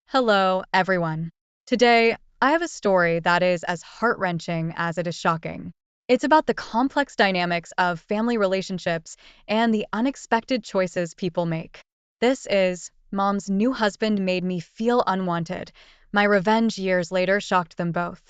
Hello, everyone. Today, I have a story that is as heart-wrenching as it is shocking. It's about the complex dynamics of family relationships and the unexpected choices people make. This is Mom's New Husband Made Me Feel Unwanted. My revenge years later shocked them both.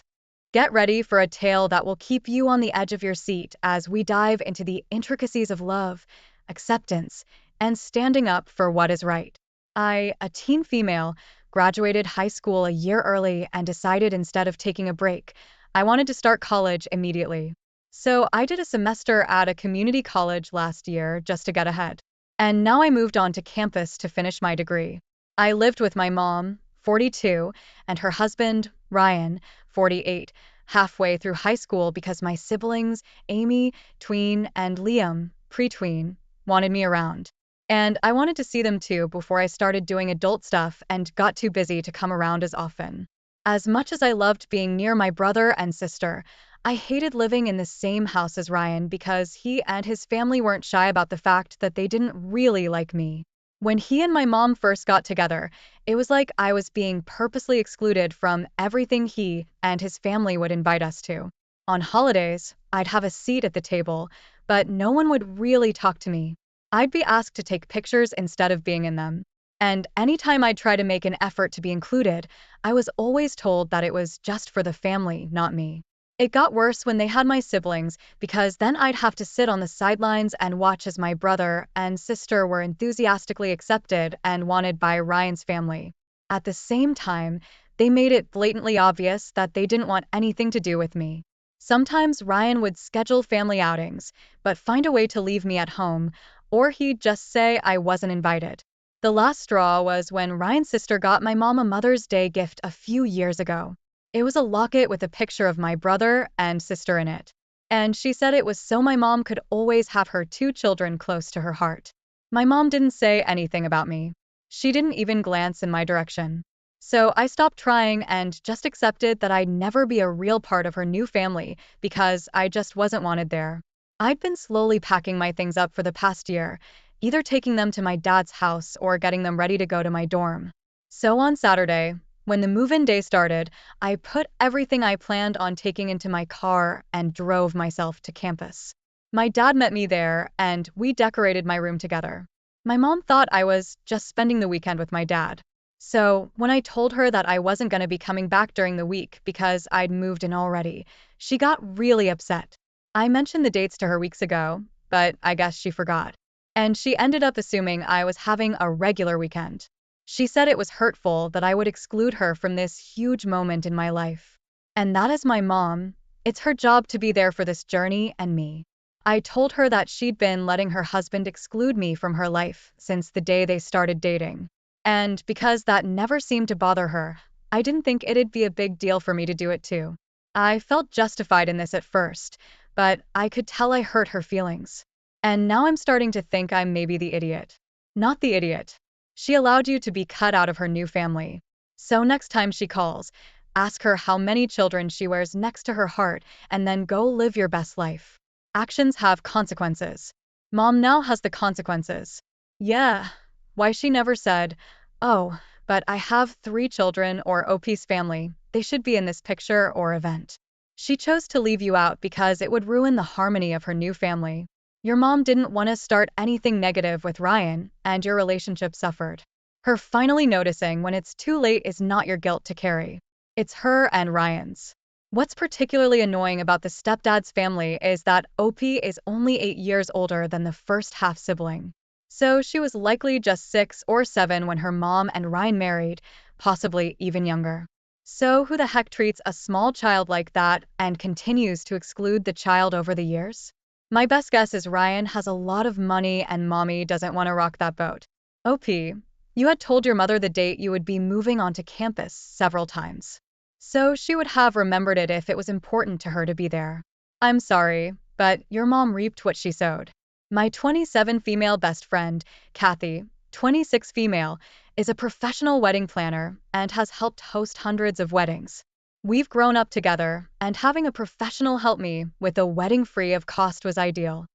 Get ready for a tale that will keep you on the edge of your seat as we dive into the intricacies of love, acceptance, and standing up for what is right. A teen female, graduated high school a year early and decided instead of taking a break, I wanted to start college immediately. So I did a semester at a community college last year just to get ahead. And now I moved on to campus to finish my degree. I lived with my mom, 42, and her husband, Ryan, 48, halfway through high school because my siblings, Amy, tween, and Liam, pre-tween, wanted me around. And I wanted to see them too before I started doing adult stuff and got too busy to come around as often. As much as I loved being near my brother and sister, I hated living in the same house as Ryan because he and his family weren't shy about the fact that they didn't really like me. When he and my mom first got together, it was like I was being purposely excluded from everything he and his family would invite us to. On holidays, I'd have a seat at the table, but no one would really talk to me. I'd be asked to take pictures instead of being in them. And anytime I'd try to make an effort to be included, I was always told that it was just for the family, not me. It got worse when they had my siblings, because then I'd have to sit on the sidelines and watch as my brother and sister were enthusiastically accepted and wanted by Ryan's family. At the same time, they made it blatantly obvious that they didn't want anything to do with me. Sometimes Ryan would schedule family outings, but find a way to leave me at home, or he'd just say I wasn't invited. The last straw was when Ryan's sister got my mom a Mother's Day gift a few years ago. It was a locket with a picture of my brother and sister in it. And she said it was so my mom could always have her two children close to her heart. My mom didn't say anything about me. She didn't even glance in my direction. So I stopped trying and just accepted that I'd never be a real part of her new family because I just wasn't wanted there. I'd been slowly packing my things up for the past year, either taking them to my dad's house or getting them ready to go to my dorm. So on Saturday, when the move-in day started, I put everything I planned on taking into my car and drove myself to campus. My dad met me there, and we decorated my room together. My mom thought I was just spending the weekend with my dad. So when I told her that I wasn't going to be coming back during the week because I'd moved in already, she got really upset. I mentioned the dates to her weeks ago, but I guess she forgot. And she ended up assuming I was having a regular weekend. She said it was hurtful that I would exclude her from this huge moment in my life. And that is my mom. It's her job to be there for this journey and me. I told her that she'd been letting her husband exclude me from her life since the day they started dating. And because that never seemed to bother her, I didn't think it'd be a big deal for me to do it too. I felt justified in this at first, but I could tell I hurt her feelings. And now I'm starting to think I'm maybe the idiot. Not the idiot. She allowed you to be cut out of her new family. So next time she calls, ask her how many children she wears next to her heart and then go live your best life. Actions have consequences. Mom now has the consequences. Yeah. Why she never said, oh, but I have 3 children or OP's family. They should be in this picture or event. She chose to leave you out because it would ruin the harmony of her new family. Your mom didn't want to start anything negative with Ryan, and your relationship suffered. Her finally noticing when it's too late is not your guilt to carry. It's her and Ryan's. What's particularly annoying about the stepdad's family is that OP is only 8 years older than the first half sibling. So she was likely just 6 or 7 when her mom and Ryan married, possibly even younger. So who the heck treats a small child like that and continues to exclude the child over the years? My best guess is Ryan has a lot of money and mommy doesn't want to rock that boat. OP, you had told your mother the date you would be moving onto campus several times. So she would have remembered it if it was important to her to be there. I'm sorry, but your mom reaped what she sowed. My 27 female best friend, Kathy, 26 female, is a professional wedding planner and has helped host hundreds of weddings. We've grown up together, and having a professional help me with a wedding free of cost was ideal.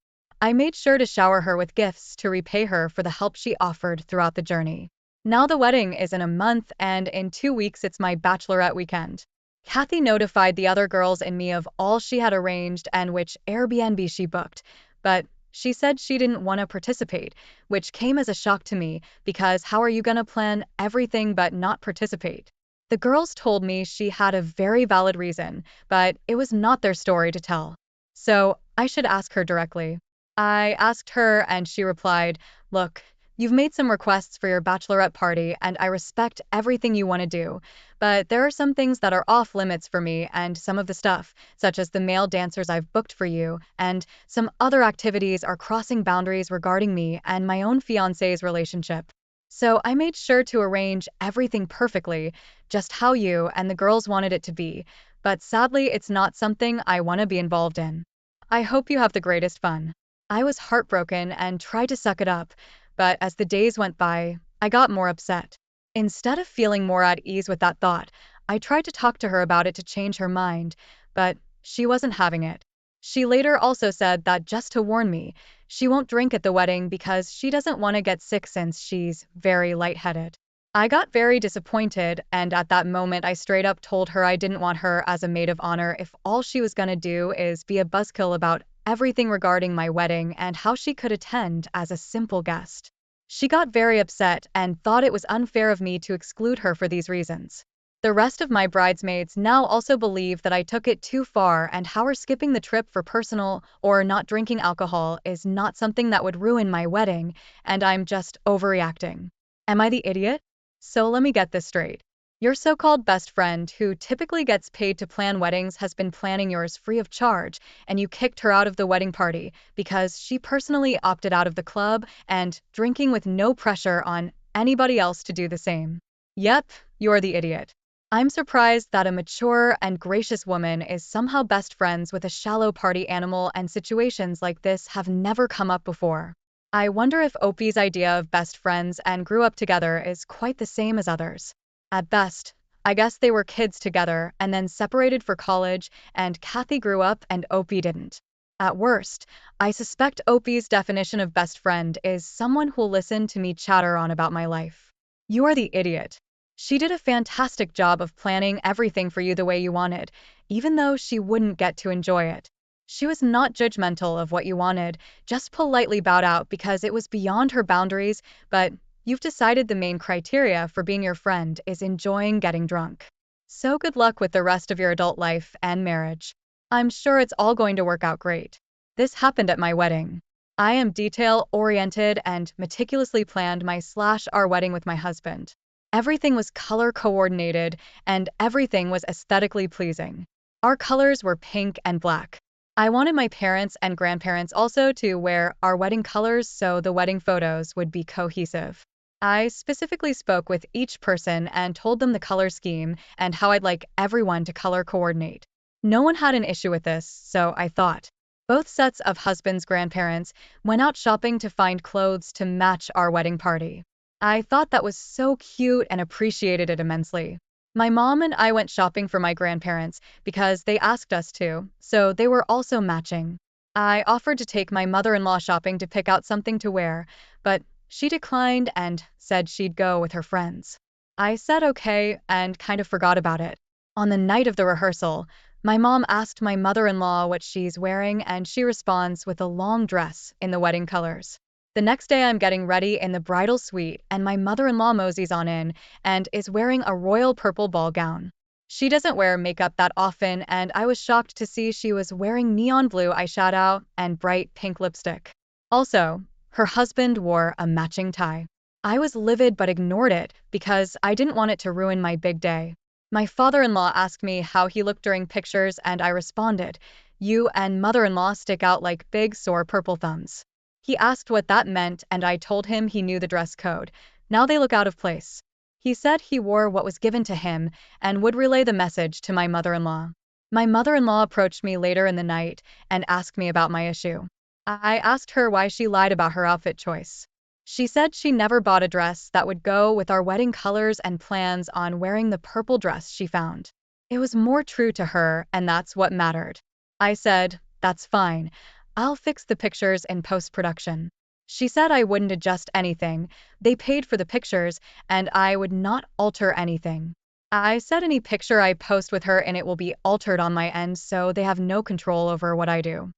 I made sure to shower her with gifts to repay her for the help she offered throughout the journey. Now the wedding is in a month, and in 2 weeks it's my bachelorette weekend. Kathy notified the other girls and me of all she had arranged and which Airbnb she booked, but she said she didn't want to participate, which came as a shock to me because how are you gonna plan everything but not participate? The girls told me she had a very valid reason, but it was not their story to tell. So I should ask her directly. I asked her and she replied, "Look, you've made some requests for your bachelorette party and I respect everything you want to do, but there are some things that are off limits for me and some of the stuff, such as the male dancers I've booked for you, and some other activities are crossing boundaries regarding me and my own fiance's relationship. So I made sure to arrange everything perfectly, just how you and the girls wanted it to be, but sadly it's not something I want to be involved in. I hope you have the greatest fun." I was heartbroken and tried to suck it up, but as the days went by, I got more upset. Instead of feeling more at ease with that thought, I tried to talk to her about it to change her mind, but she wasn't having it. She later also said that just to warn me, she won't drink at the wedding because she doesn't want to get sick since she's very lightheaded. I got very disappointed, and at that moment I straight up told her I didn't want her as a maid of honor if all she was gonna do is be a buzzkill about everything regarding my wedding and how she could attend as a simple guest. She got very upset and thought it was unfair of me to exclude her for these reasons. The rest of my bridesmaids now also believe that I took it too far and how her skipping the trip for personal or not drinking alcohol is not something that would ruin my wedding, and I'm just overreacting. Am I the idiot? So let me get this straight. Your so-called best friend, who typically gets paid to plan weddings, has been planning yours free of charge, and you kicked her out of the wedding party because she personally opted out of the club and drinking with no pressure on anybody else to do the same. Yep, you're the idiot. I'm surprised that a mature and gracious woman is somehow best friends with a shallow party animal, and situations like this have never come up before. I wonder if Opie's idea of best friends and grew up together is quite the same as others. At best, I guess they were kids together and then separated for college, and Kathy grew up and Opie didn't. At worst, I suspect Opie's definition of best friend is someone who'll listen to me chatter on about my life. You are the idiot. She did a fantastic job of planning everything for you the way you wanted, even though she wouldn't get to enjoy it. She was not judgmental of what you wanted, just politely bowed out because it was beyond her boundaries, but you've decided the main criteria for being your friend is enjoying getting drunk. So good luck with the rest of your adult life and marriage. I'm sure it's all going to work out great. This happened at my wedding. I am detail-oriented and meticulously planned my/our wedding with my husband. Everything was color coordinated and everything was aesthetically pleasing. Our colors were pink and black. I wanted my parents and grandparents also to wear our wedding colors so the wedding photos would be cohesive. I specifically spoke with each person and told them the color scheme and how I'd like everyone to color coordinate. No one had an issue with this, so I thought. Both sets of husbands' grandparents went out shopping to find clothes to match our wedding party. I thought that was so cute and appreciated it immensely. My mom and I went shopping for my grandparents because they asked us to, so they were also matching. I offered to take my mother-in-law shopping to pick out something to wear, but she declined and said she'd go with her friends. I said okay and kind of forgot about it. On the night of the rehearsal, my mom asked my mother-in-law what she's wearing and she responds with a long dress in the wedding colors. The next day I'm getting ready in the bridal suite and my mother-in-law moseys on in and is wearing a royal purple ball gown. She doesn't wear makeup that often and I was shocked to see she was wearing neon blue eyeshadow and bright pink lipstick. Also, her husband wore a matching tie. I was livid but ignored it because I didn't want it to ruin my big day. My father-in-law asked me how he looked during pictures and I responded, "You and mother-in-law stick out like big sore purple thumbs." He asked what that meant and I told him he knew the dress code. Now they look out of place. He said he wore what was given to him and would relay the message to my mother-in-law. My mother-in-law approached me later in the night and asked me about my issue. I asked her why she lied about her outfit choice. She said she never bought a dress that would go with our wedding colors and plans on wearing the purple dress she found. It was more true to her and that's what mattered. I said, "That's fine. I'll fix the pictures in post-production." She said I wouldn't adjust anything. They paid for the pictures, and I would not alter anything. I said any picture I post with her and it will be altered on my end so they have no control over what I do.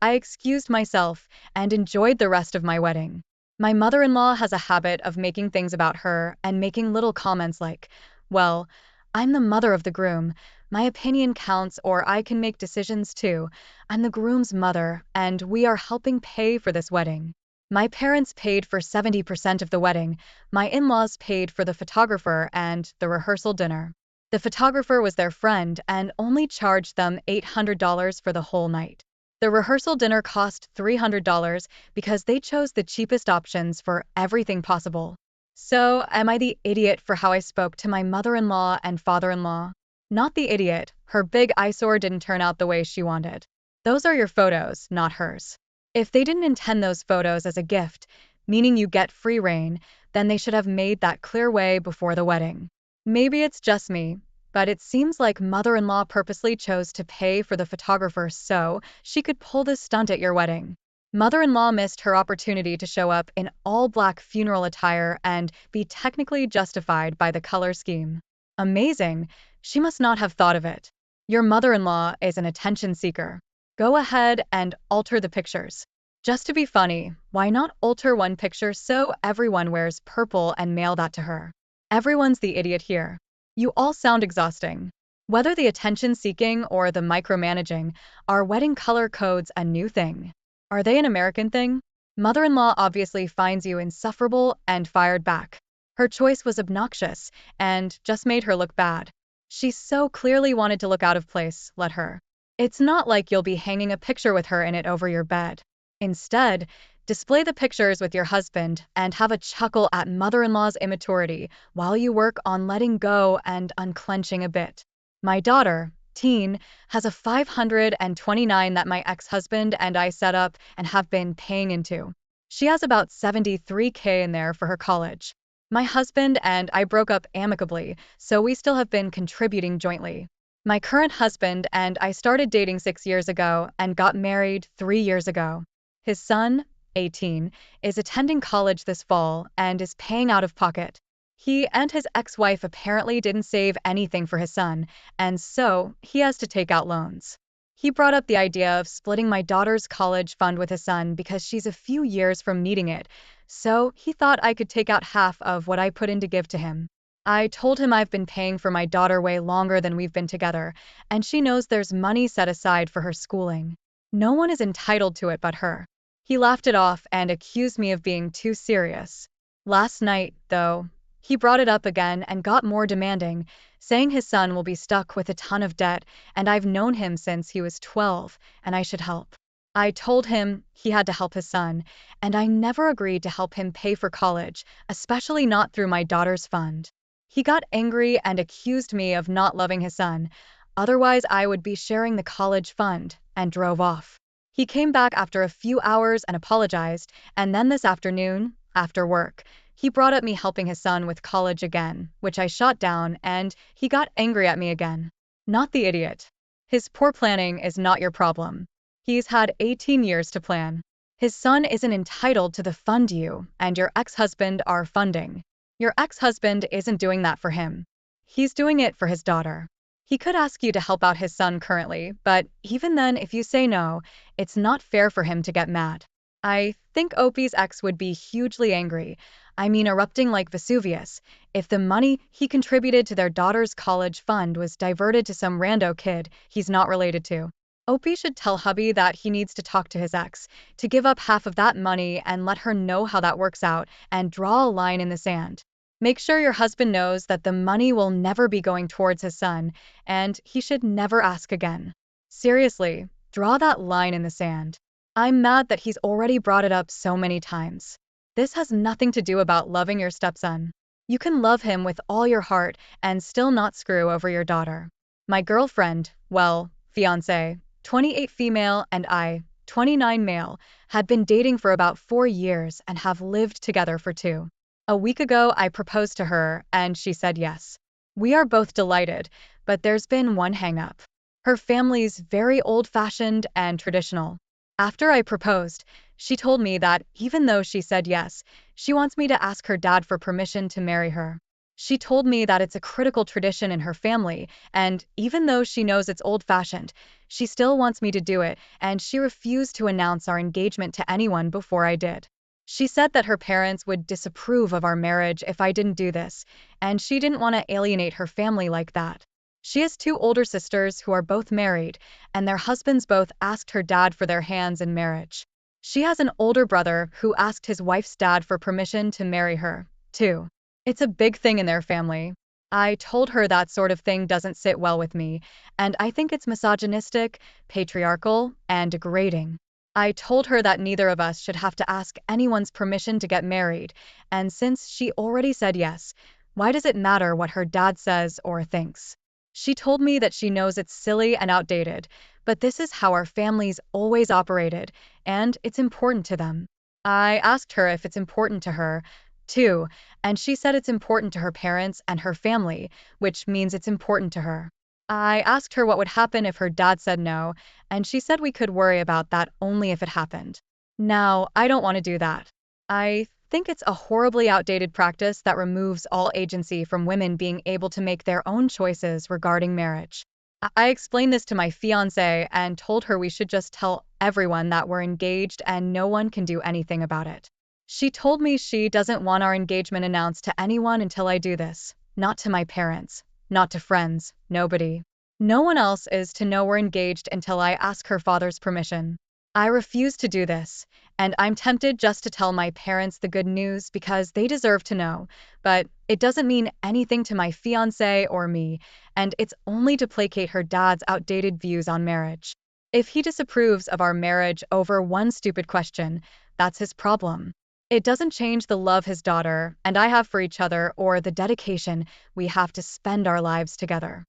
I excused myself and enjoyed the rest of my wedding. My mother-in-law has a habit of making things about her and making little comments like, well, I'm the mother of the groom. My opinion counts or I can make decisions too. I'm the groom's mother and we are helping pay for this wedding. My parents paid for 70% of the wedding. My in-laws paid for the photographer and the rehearsal dinner. The photographer was their friend and only charged them $800 for the whole night. The rehearsal dinner cost $300 because they chose the cheapest options for everything possible. So, am I the idiot for how I spoke to my mother-in-law and father-in-law? Not the idiot. Her big eyesore didn't turn out the way she wanted. Those are your photos, not hers. If they didn't intend those photos as a gift, meaning you get free reign, then they should have made that clear way before the wedding. Maybe it's just me, but it seems like mother-in-law purposely chose to pay for the photographer so she could pull this stunt at your wedding. Mother-in-law missed her opportunity to show up in all-black funeral attire and be technically justified by the color scheme. Amazing. She must not have thought of it. Your mother-in-law is an attention seeker. Go ahead and alter the pictures. Just to be funny, why not alter one picture so everyone wears purple and mail that to her? Everyone's the idiot here. You all sound exhausting. Whether the attention-seeking or the micromanaging, are wedding color codes a new thing? Are they an American thing? Mother-in-law obviously finds you insufferable and fired back. Her choice was obnoxious and just made her look bad. She so clearly wanted to look out of place, let her. It's not like you'll be hanging a picture with her in it over your bed. Instead, display the pictures with your husband and have a chuckle at mother-in-law's immaturity while you work on letting go and unclenching a bit. My daughter, Teen, has a 529 that my ex-husband and I set up and have been paying into. She has about 73K in there for her college. My husband and I broke up amicably, so we still have been contributing jointly. My current husband and I started dating 6 years ago and got married 3 years ago. His son, 18, is attending college this fall and is paying out of pocket. He and his ex-wife apparently didn't save anything for his son, and so he has to take out loans. He brought up the idea of splitting my daughter's college fund with his son because she's a few years from needing it, so he thought I could take out half of what I put in to give to him. I told him I've been paying for my daughter way longer than we've been together, and she knows there's money set aside for her schooling. No one is entitled to it but her. He laughed it off and accused me of being too serious. Last night, though, he brought it up again and got more demanding, saying his son will be stuck with a ton of debt and I've known him since he was 12 and I should help. I told him he had to help his son, and I never agreed to help him pay for college, especially not through my daughter's fund. He got angry and accused me of not loving his son, otherwise I would be sharing the college fund, and drove off. He came back after a few hours and apologized, and then this afternoon, after work, he brought up me helping his son with college again, which I shot down, and he got angry at me again. Not the idiot. His poor planning is not your problem. He's had 18 years to plan. His son isn't entitled to the fund you and your ex-husband are funding. Your ex-husband isn't doing that for him. He's doing it for his daughter. He could ask you to help out his son currently, but even then, if you say no, it's not fair for him to get mad. I think Opie's ex would be hugely angry, I mean erupting like Vesuvius, if the money he contributed to their daughter's college fund was diverted to some rando kid he's not related to. Opie should tell hubby that he needs to talk to his ex, to give up half of that money and let her know how that works out and draw a line in the sand. Make sure your husband knows that the money will never be going towards his son, and he should never ask again. Seriously, draw that line in the sand. I'm mad that he's already brought it up so many times. This has nothing to do about loving your stepson. You can love him with all your heart and still not screw over your daughter. My girlfriend, well, fiancé, 28 female and I, 29 male, had been dating for about 4 years and have lived together for 2. A week ago, I proposed to her and she said yes. We are both delighted, but there's been one hang-up. Her family's very old-fashioned and traditional. After I proposed, She told me that even though she said yes, she wants me to ask her dad for permission to marry her. She told me that it's a critical tradition in her family, and even though she knows it's old-fashioned, she still wants me to do it, and she refused to announce our engagement to anyone before I did. She said that her parents would disapprove of our marriage if I didn't do this, and she didn't want to alienate her family like that. She has two older sisters who are both married, and their husbands both asked her dad for their hands in marriage. She has an older brother who asked his wife's dad for permission to marry her, too. It's a big thing in their family. I told her that sort of thing doesn't sit well with me, and I think it's misogynistic, patriarchal, and degrading. I told her that neither of us should have to ask anyone's permission to get married, and since she already said yes, why does it matter what her dad says or thinks? She told me that she knows it's silly and outdated, but this is how our families always operated, and it's important to them. I asked her if it's important to her, too, and she said it's important to her parents and her family, which means it's important to her. I asked her what would happen if her dad said no, and she said we could worry about that only if it happened. Now, I don't want to do that. I think it's a horribly outdated practice that removes all agency from women being able to make their own choices regarding marriage. I explained this to my fiancé and told her we should just tell everyone that we're engaged and no one can do anything about it. She told me she doesn't want our engagement announced to anyone until I do this. Not to my parents, not to friends, nobody. No one else is to know we're engaged until I ask her father's permission. I refuse to do this, and I'm tempted just to tell my parents the good news because they deserve to know, but it doesn't mean anything to my fiancé or me, and it's only to placate her dad's outdated views on marriage. If he disapproves of our marriage over one stupid question, that's his problem. It doesn't change the love his daughter and I have for each other or the dedication we have to spend our lives together.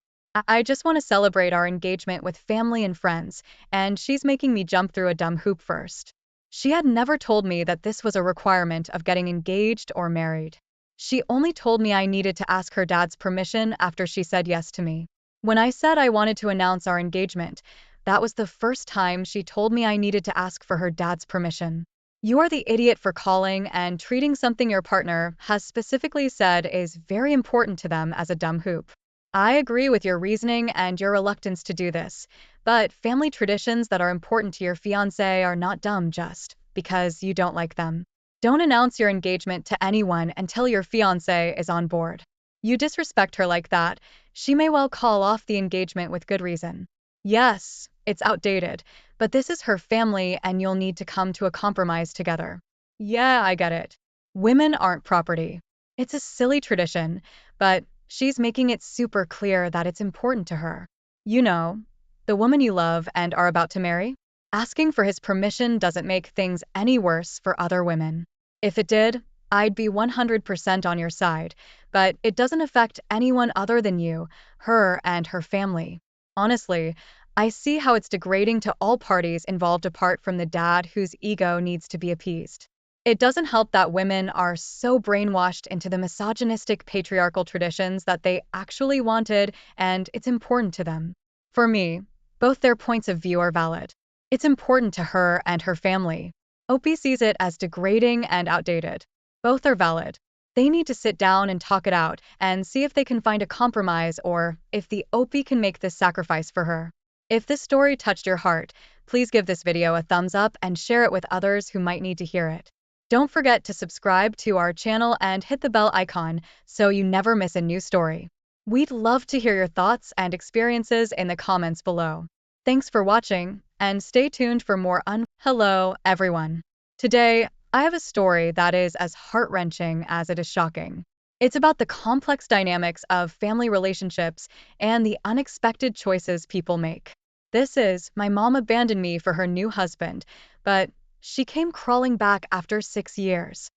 I just want to celebrate our engagement with family and friends, and she's making me jump through a dumb hoop first. She had never told me that this was a requirement of getting engaged or married. She only told me I needed to ask her dad's permission after she said yes to me. When I said I wanted to announce our engagement, that was the first time she told me I needed to ask for her dad's permission. You are the idiot for calling and treating something your partner has specifically said is very important to them as a dumb hoop. I agree with your reasoning and your reluctance to do this, but family traditions that are important to your fiancé are not dumb just because you don't like them. Don't announce your engagement to anyone until your fiancé is on board. You disrespect her like that, she may well call off the engagement with good reason. Yes, it's outdated, but this is her family and you'll need to come to a compromise together. Yeah, I get it. Women aren't property. It's a silly tradition, but she's making it super clear that it's important to her. You know, the woman you love and are about to marry? Asking for his permission doesn't make things any worse for other women. If it did, I'd be 100% on your side, but it doesn't affect anyone other than you, her, and her family. Honestly, I see how it's degrading to all parties involved apart from the dad whose ego needs to be appeased. It doesn't help that women are so brainwashed into the misogynistic patriarchal traditions that they actually wanted, and it's important to them. For me, both their points of view are valid. It's important to her and her family. Opie sees it as degrading and outdated. Both are valid. They need to sit down and talk it out and see if they can find a compromise or if the Opie can make this sacrifice for her. If this story touched your heart, please give this video a thumbs up and share it with others who might need to hear it. Don't forget to subscribe to our channel and hit the bell icon so you never miss a new story. We'd love to hear your thoughts and experiences in the comments below. Thanks for watching, and stay tuned for more Hello, everyone. Today, I have a story that is as heart-wrenching as it is shocking. It's about the complex dynamics of family relationships and the unexpected choices people make. This is My Mom Abandoned Me for Her New Husband, but she came crawling back after 6 years.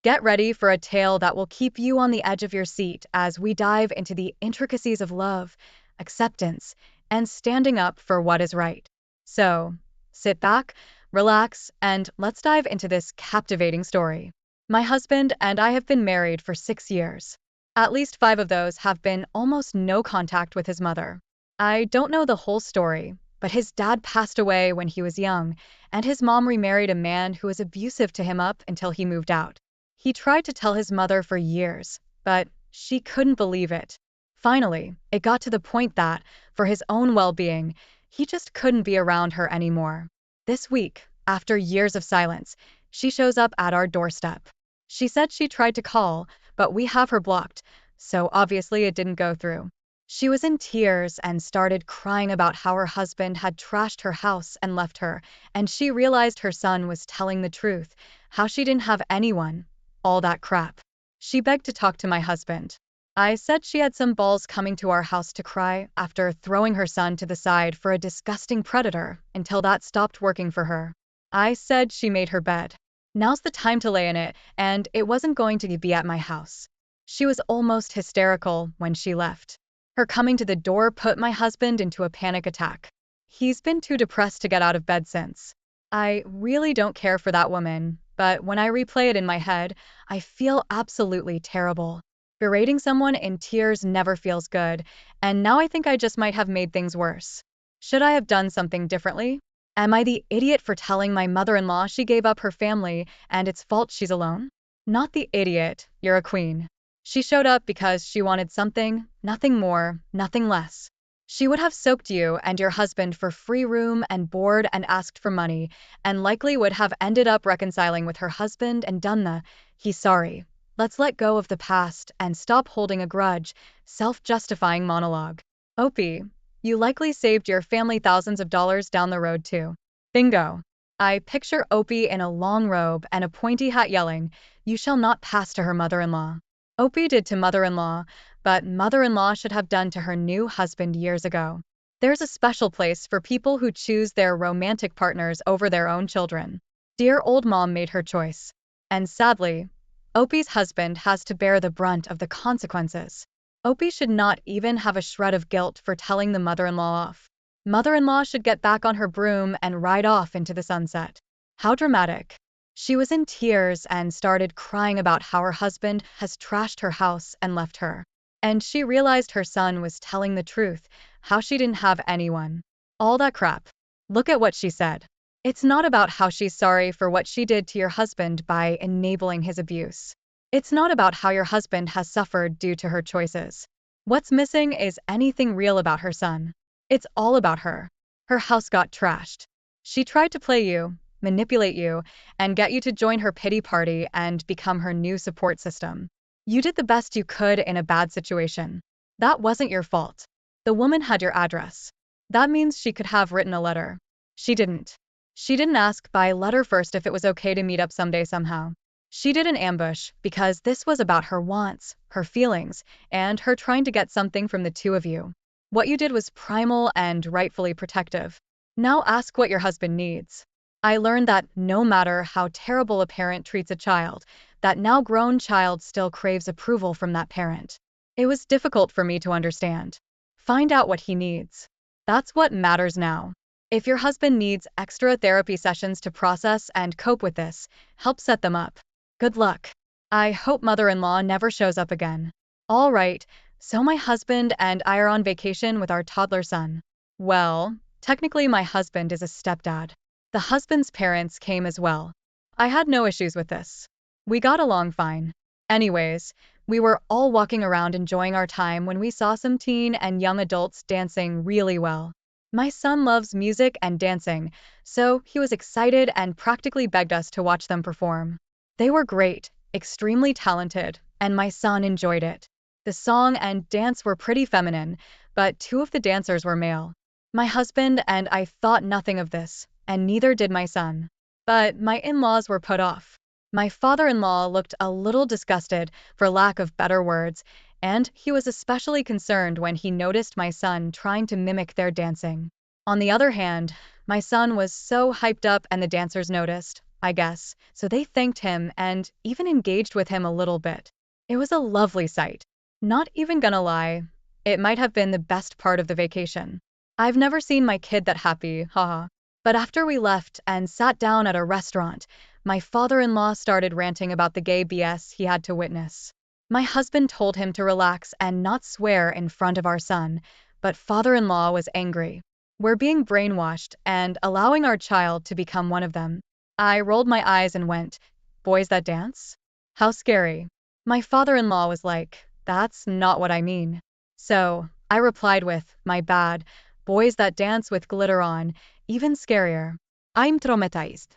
Get ready for a tale that will keep you on the edge of your seat as we dive into the intricacies of love, acceptance, and standing up for what is right. So, sit back, relax, and let's dive into this captivating story. My husband and I have been married for 6 years. At least 5 of those have been almost no contact with his mother. I don't know the whole story, but his dad passed away when he was young, and his mom remarried a man who was abusive to him up until he moved out. He tried to tell his mother for years, but she couldn't believe it. Finally, it got to the point that, for his own well-being, he just couldn't be around her anymore. This week, after years of silence, she shows up at our doorstep. She said she tried to call, but we have her blocked, so obviously it didn't go through. She was in tears and started crying about how her husband had trashed her house and left her, and she realized her son was telling the truth, how she didn't have anyone, all that crap. She begged to talk to my husband. I said she had some balls coming to our house to cry after throwing her son to the side for a disgusting predator until that stopped working for her. I said she made her bed. Now's the time to lay in it, and it wasn't going to be at my house. She was almost hysterical when she left. Her coming to the door put my husband into a panic attack. He's been too depressed to get out of bed since. I really don't care for that woman, but when I replay it in my head, I feel absolutely terrible. Berating someone in tears never feels good, and now I think I just might have made things worse. Should I have done something differently? Am I the idiot for telling my mother-in-law she gave up her family and it's fault she's alone? Not the idiot, you're a queen. She showed up because she wanted something, nothing more, nothing less. She would have soaked you and your husband for free room and board and asked for money, and likely would have ended up reconciling with her husband and done the, he's sorry. Let's let go of the past and stop holding a grudge, self-justifying monologue. Opie, you likely saved your family thousands of dollars down the road too. Bingo. I picture Opie in a long robe and a pointy hat yelling, "You shall not pass," to her mother-in-law. Opie did to mother-in-law, but mother-in-law should have done to her new husband years ago. There's a special place for people who choose their romantic partners over their own children. Dear old mom made her choice. And sadly, Opie's husband has to bear the brunt of the consequences. Opie should not even have a shred of guilt for telling the mother-in-law off. Mother-in-law should get back on her broom and ride off into the sunset. How dramatic. She was in tears and started crying about how her husband has trashed her house and left her. And she realized her son was telling the truth, how she didn't have anyone. All that crap. Look at what she said. It's not about how she's sorry for what she did to your husband by enabling his abuse. It's not about how your husband has suffered due to her choices. What's missing is anything real about her son. It's all about her. Her house got trashed. She tried to play you, manipulate you, and get you to join her pity party and become her new support system. You did the best you could in a bad situation. That wasn't your fault. The woman had your address. That means she could have written a letter. She didn't. She didn't ask by letter first if it was okay to meet up someday somehow. She did an ambush because this was about her wants, her feelings, and her trying to get something from the two of you. What you did was primal and rightfully protective. Now ask what your husband needs. I learned that no matter how terrible a parent treats a child, that now grown child still craves approval from that parent. It was difficult for me to understand. Find out what he needs. That's what matters now. If your husband needs extra therapy sessions to process and cope with this, help set them up. Good luck. I hope mother-in-law never shows up again. All right, so my husband and I are on vacation with our toddler son. Well, technically my husband is a stepdad. The husband's parents came as well. I had no issues with this. We got along fine. Anyways, we were all walking around enjoying our time when we saw some teen and young adults dancing really well. My son loves music and dancing, so he was excited and practically begged us to watch them perform. They were great, extremely talented, and my son enjoyed it. The song and dance were pretty feminine, but two of the dancers were male. My husband and I thought nothing of this, and neither did my son. But my in-laws were put off. My father-in-law looked a little disgusted, for lack of better words, and he was especially concerned when he noticed my son trying to mimic their dancing. On the other hand, my son was so hyped up and the dancers noticed, I guess, so they thanked him and even engaged with him a little bit. It was a lovely sight. Not even gonna lie, it might have been the best part of the vacation. I've never seen my kid that happy, haha. But after we left and sat down at a restaurant, my father-in-law started ranting about the gay BS he had to witness. My husband told him to relax and not swear in front of our son, but father-in-law was angry. We're being brainwashed and allowing our child to become one of them. I rolled my eyes and went, boys that dance? How scary. My father-in-law was like, that's not what I mean. So, I replied with, my bad, boys that dance with glitter on, even scarier. I'm traumatized.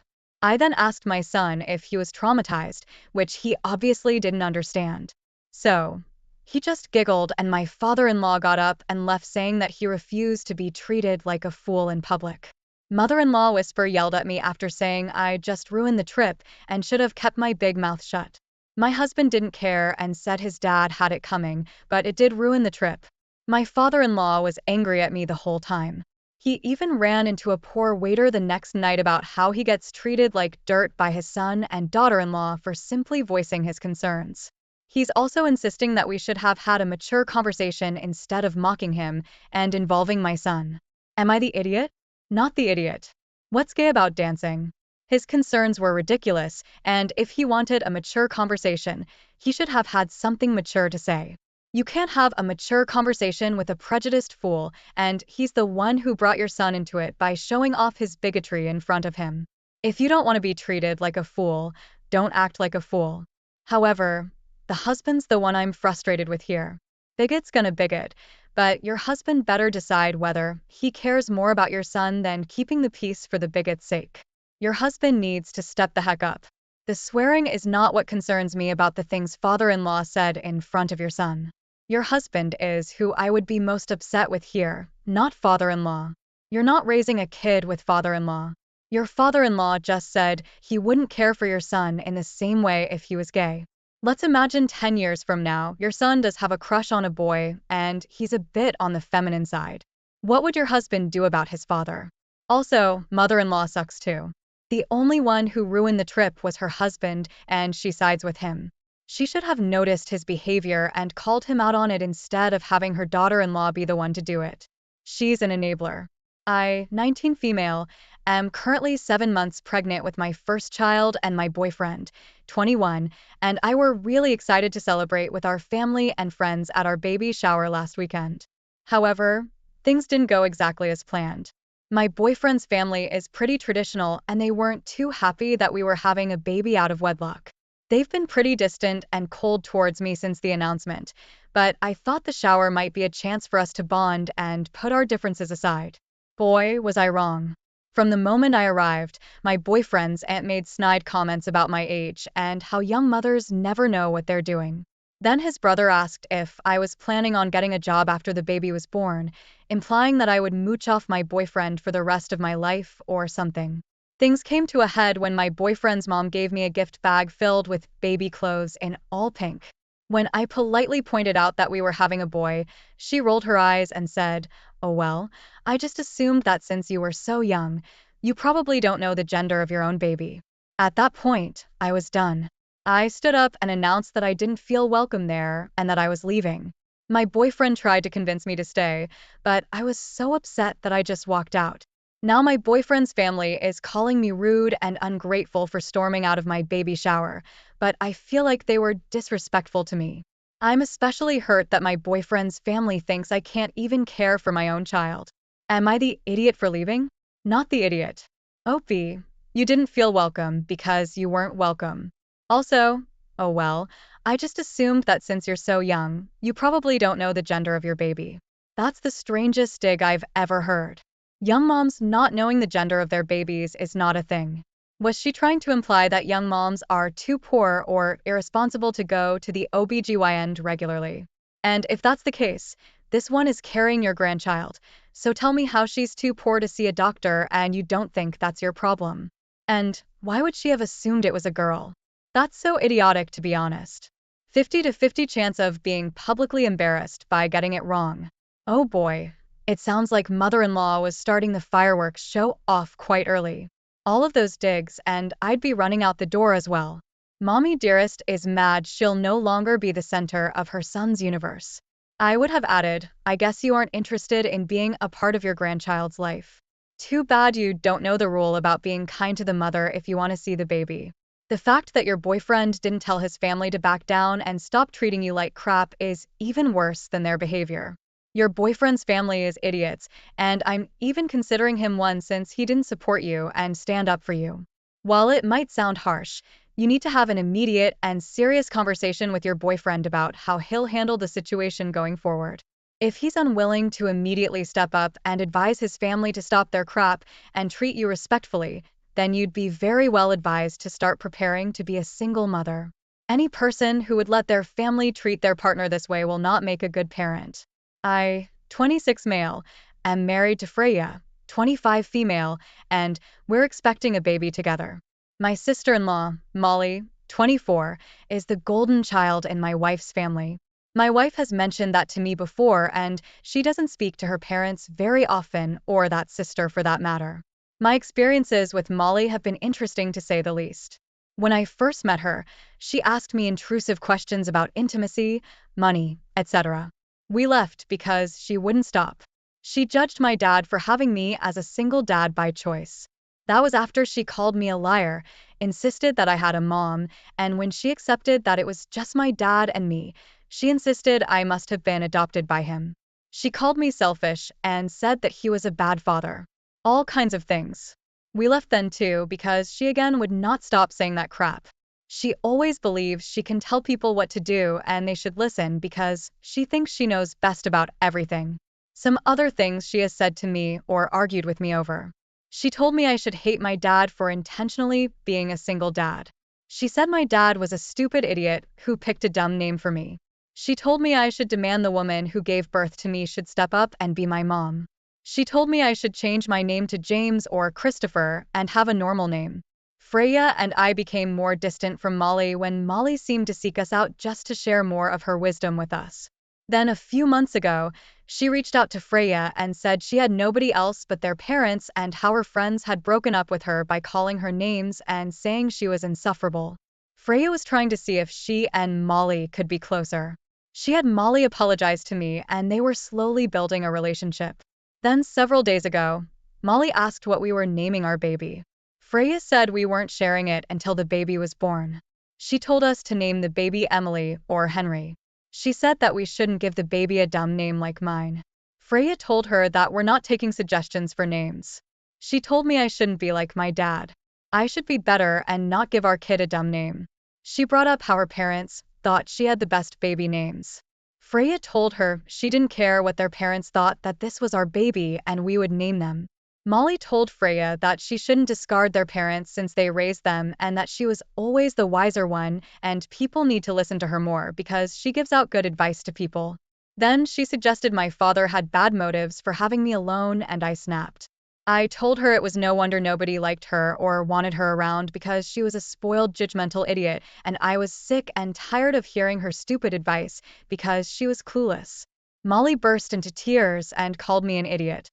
I then asked my son if he was traumatized, which he obviously didn't understand. So, he just giggled and my father-in-law got up and left saying that he refused to be treated like a fool in public. Mother-in-law whisper yelled at me after saying I just ruined the trip and should have kept my big mouth shut. My husband didn't care and said his dad had it coming, but it did ruin the trip. My father-in-law was angry at me the whole time. He even ran into a poor waiter the next night about how he gets treated like dirt by his son and daughter-in-law for simply voicing his concerns. He's also insisting that we should have had a mature conversation instead of mocking him and involving my son. Am I the idiot? Not the idiot. What's gay about dancing? His concerns were ridiculous, and if he wanted a mature conversation, he should have had something mature to say. You can't have a mature conversation with a prejudiced fool, and he's the one who brought your son into it by showing off his bigotry in front of him. If you don't want to be treated like a fool, don't act like a fool. However, the husband's the one I'm frustrated with here. Bigot's gonna bigot, but your husband better decide whether he cares more about your son than keeping the peace for the bigot's sake. Your husband needs to step the heck up. The swearing is not what concerns me about the things father-in-law said in front of your son. Your husband is who I would be most upset with here, not father-in-law. You're not raising a kid with father-in-law. Your father-in-law just said he wouldn't care for your son in the same way if he was gay. Let's imagine 10 years from now, your son does have a crush on a boy, and he's a bit on the feminine side. What would your husband do about his father? Also, mother-in-law sucks too. The only one who ruined the trip was her husband, and she sides with him. She should have noticed his behavior and called him out on it instead of having her daughter-in-law be the one to do it. She's an enabler. I, 19 female, am currently 7 months pregnant with my first child and my boyfriend, 21, and I were really excited to celebrate with our family and friends at our baby shower last weekend. However, things didn't go exactly as planned. My boyfriend's family is pretty traditional and they weren't too happy that we were having a baby out of wedlock. They've been pretty distant and cold towards me since the announcement, but I thought the shower might be a chance for us to bond and put our differences aside. Boy, was I wrong. From the moment I arrived, my boyfriend's aunt made snide comments about my age and how young mothers never know what they're doing. Then his brother asked if I was planning on getting a job after the baby was born, implying that I would mooch off my boyfriend for the rest of my life or something. Things came to a head when my boyfriend's mom gave me a gift bag filled with baby clothes in all pink. When I politely pointed out that we were having a boy, she rolled her eyes and said, "Oh well, I just assumed that since you were so young, you probably don't know the gender of your own baby." At that point, I was done. I stood up and announced that I didn't feel welcome there and that I was leaving. My boyfriend tried to convince me to stay, but I was so upset that I just walked out. Now my boyfriend's family is calling me rude and ungrateful for storming out of my baby shower, but I feel like they were disrespectful to me. I'm especially hurt that my boyfriend's family thinks I can't even care for my own child. Am I the idiot for leaving? Not the idiot. Opie, you didn't feel welcome because you weren't welcome. Also, oh well, I just assumed that since you're so young, you probably don't know the gender of your baby. That's the strangest dig I've ever heard. Young moms not knowing the gender of their babies is not a thing. Was she trying to imply that young moms are too poor or irresponsible to go to the OBGYN regularly? And if that's the case, this one is carrying your grandchild, so tell me how she's too poor to see a doctor and you don't think that's your problem. And why would she have assumed it was a girl? That's so idiotic, to be honest. 50 to 50 chance of being publicly embarrassed by getting it wrong. Oh boy, it sounds like mother-in-law was starting the fireworks show off quite early. All of those digs, and I'd be running out the door as well. Mommy dearest is mad she'll no longer be the center of her son's universe. I would have added, I guess you aren't interested in being a part of your grandchild's life. Too bad you don't know the rule about being kind to the mother if you want to see the baby. The fact that your boyfriend didn't tell his family to back down and stop treating you like crap is even worse than their behavior. Your boyfriend's family is idiots, and I'm even considering him one since he didn't support you and stand up for you. While it might sound harsh, you need to have an immediate and serious conversation with your boyfriend about how he'll handle the situation going forward. If he's unwilling to immediately step up and advise his family to stop their crap and treat you respectfully, then you'd be very well advised to start preparing to be a single mother. Any person who would let their family treat their partner this way will not make a good parent. I, 26 male, am married to Freya, 25 female, and we're expecting a baby together. My sister-in-law, Molly, 24, is the golden child in my wife's family. My wife has mentioned that to me before, and she doesn't speak to her parents very often, or that sister for that matter. My experiences with Molly have been interesting to say the least. When I first met her, she asked me intrusive questions about intimacy, money, etc. We left because she wouldn't stop. She judged my dad for having me as a single dad by choice. That was after she called me a liar, insisted that I had a mom, and when she accepted that it was just my dad and me, she insisted I must have been adopted by him. She called me selfish and said that he was a bad father. All kinds of things. We left then too because she again would not stop saying that crap. She always believes she can tell people what to do and they should listen because she thinks she knows best about everything. Some other things she has said to me or argued with me over. She told me I should hate my dad for intentionally being a single dad. She said my dad was a stupid idiot who picked a dumb name for me. She told me I should demand the woman who gave birth to me should step up and be my mom. She told me I should change my name to James or Christopher and have a normal name. Freya and I became more distant from Molly when Molly seemed to seek us out just to share more of her wisdom with us. Then a few months ago, she reached out to Freya and said she had nobody else but their parents and how her friends had broken up with her by calling her names and saying she was insufferable. Freya was trying to see if she and Molly could be closer. She had Molly apologize to me and they were slowly building a relationship. Then several days ago, Molly asked what we were naming our baby. Freya said we weren't sharing it until the baby was born. She told us to name the baby Emily or Henry. She said that we shouldn't give the baby a dumb name like mine. Freya told her that we're not taking suggestions for names. She told me I shouldn't be like my dad. I should be better and not give our kid a dumb name. She brought up how her parents thought she had the best baby names. Freya told her she didn't care what their parents thought, that this was our baby and we would name them. Molly told Freya that she shouldn't discard their parents since they raised them and that she was always the wiser one and people need to listen to her more because she gives out good advice to people. Then she suggested my father had bad motives for having me alone and I snapped. I told her it was no wonder nobody liked her or wanted her around because she was a spoiled, judgmental idiot and I was sick and tired of hearing her stupid advice because she was clueless. Molly burst into tears and called me an idiot.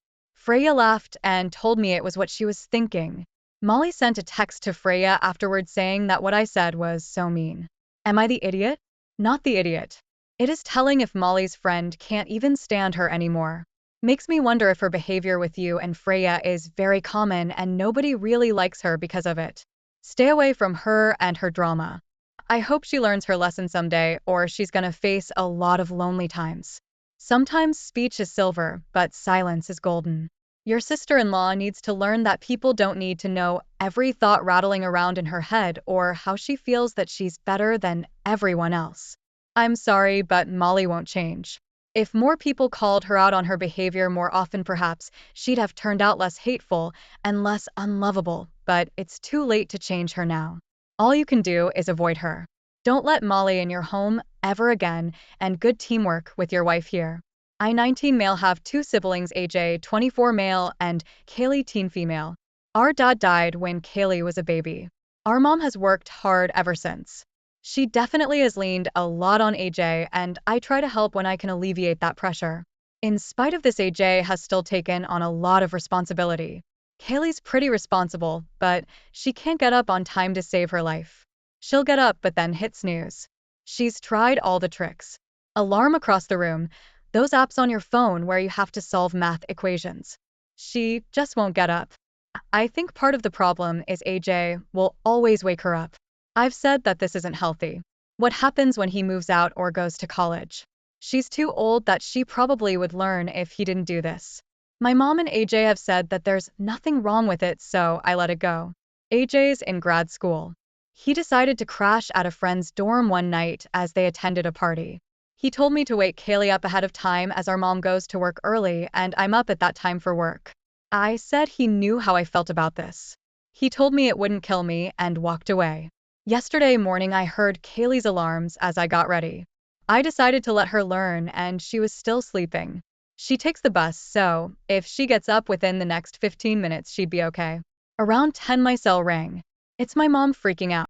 Freya laughed and told me it was what she was thinking. Molly sent a text to Freya afterward saying that what I said was so mean. Am I the idiot? Not the idiot. It is telling if Molly's friend can't even stand her anymore. Makes me wonder if her behavior with you and Freya is very common and nobody really likes her because of it. Stay away from her and her drama. I hope she learns her lesson someday or she's gonna face a lot of lonely times. Sometimes speech is silver, but silence is golden. Your sister-in-law needs to learn that people don't need to know every thought rattling around in her head or how she feels that she's better than everyone else. I'm sorry, but Molly won't change. If more people called her out on her behavior more often, perhaps she'd have turned out less hateful and less unlovable, but it's too late to change her now. All you can do is avoid her. Don't let Molly in your home ever again, and good teamwork with your wife here. I, 19 male, have two siblings, AJ, 24 male, and Kaylee, teen female. Our dad died when Kaylee was a baby. Our mom has worked hard ever since. She definitely has leaned a lot on AJ, and I try to help when I can alleviate that pressure. In spite of this, AJ has still taken on a lot of responsibility. Kaylee's pretty responsible, but she can't get up on time to save her life. She'll get up but then hit snooze. She's tried all the tricks. Alarm across the room, those apps on your phone where you have to solve math equations. She just won't get up. I think part of the problem is AJ will always wake her up. I've said that this isn't healthy. What happens when he moves out or goes to college? She's too old that she probably would learn if he didn't do this. My mom and AJ have said that there's nothing wrong with it, so I let it go. AJ's in grad school. He decided to crash at a friend's dorm one night as they attended a party. He told me to wake Kaylee up ahead of time as our mom goes to work early and I'm up at that time for work. I said he knew how I felt about this. He told me it wouldn't kill me and walked away. Yesterday morning I heard Kaylee's alarms as I got ready. I decided to let her learn and she was still sleeping. She takes the bus, so if she gets up within the next 15 minutes she'd be okay. Around 10 my cell rang. It's my mom freaking out.